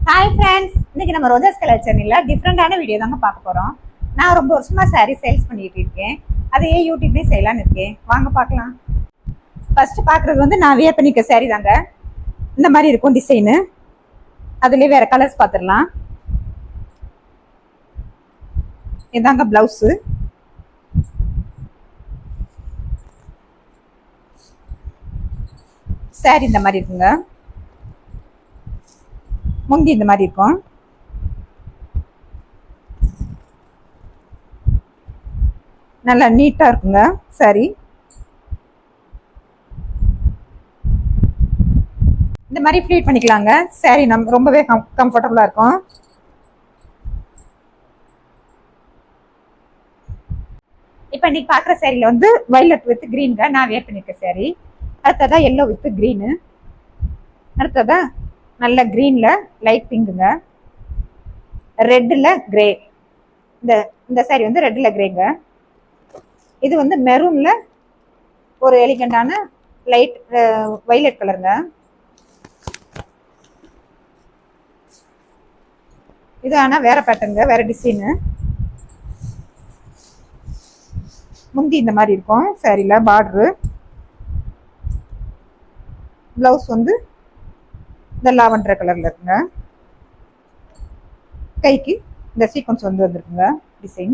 Hi friends, இன்னைக்கு நம்ம ரோஜாஸ் colour சேனலில் டிஃப்ரெண்டான வீடியோ தாங்க பார்க்க போகிறோம். நான் ரொம்ப வருஷமாக சாரீ சேல்ஸ் பண்ணிட்டு இருக்கேன். அதையே யூடியூப்லேயும் செய்யலான்னு இருக்கேன். வாங்க பார்க்கலாம். ஃபர்ஸ்ட் பார்க்குறது வந்து நான் வியர் பண்ணிக்க சாரீ தாங்க. இந்த மாதிரி இருக்கும் டிசைனு. அதுலேயே வேறு கலர்ஸ் பார்த்துடலாம். இதாங்க ப்ளவுஸு. சாரீ இந்த மாதிரி இருக்குங்க. முந்தி இந்த மாதிரி இருக்கும். நல்லா நீட்டா இருக்குங்க சாரி. இந்த மாதிரி ஃப்ளீட் பண்ணிக்கலாங்க. சாரி நம்ம ரொம்பவே கம்ஃபர்டபுளா இருக்கும். இப்போ இன்னைக்கு பார்க்குற சாரியில் வந்து வைலட் வித் கிரீன்ங்க நான் வேர் பண்ணியிருக்கேன் சாரி. அடுத்ததா எல்லோ வித் கிரீனு. அடுத்ததா நல்ல கிரீன்ல லைட் பிங்குங்க. ரெட்ல கிரே. இந்த சாரி வந்து ரெட்ல கிரேங்க. இது வந்து மெரூன்ல ஒரு எலிகண்டான லைட் வைலட் கலருங்க. இது ஆனா வேற பேட்டர்னுங்க, வேற டிசைனு. முந்தி இந்த மாதிரி இருக்கும் சாரில. பார்டரு பிளவுஸ் வந்து இந்த லாவெண்டர் கலர்ல இருக்குங்க. கைக்கு இந்த சீக்வன்ஸ் வந்து வந்திருக்குங்க டிசைன்.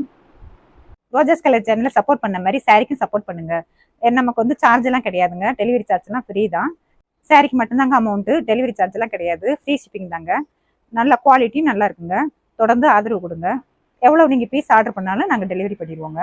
ரோஜாஸ் கலர் சேனலை சப்போர்ட் பண்ண மாதிரி சாரிக்கும் சப்போர்ட் பண்ணுங்க. நமக்கு வந்து சார்ஜ் எல்லாம் கிடையாதுங்க. டெலிவரி சார்ஜ் எல்லாம் ஃப்ரீ தான். சாரிக்கு மட்டும்தாங்க அமௌண்ட். டெலிவரி சார்ஜ் எல்லாம் கிடையாது. ஃப்ரீ ஷிப்பிங் தாங்க. நல்ல குவாலிட்டி நல்லா இருக்குங்க. தொடர்ந்து ஆதரவு கொடுங்க. எவ்வளவு நீங்க பீஸ் ஆர்டர் பண்ணாலும் நாங்கள் டெலிவரி பண்ணிடுவோங்க.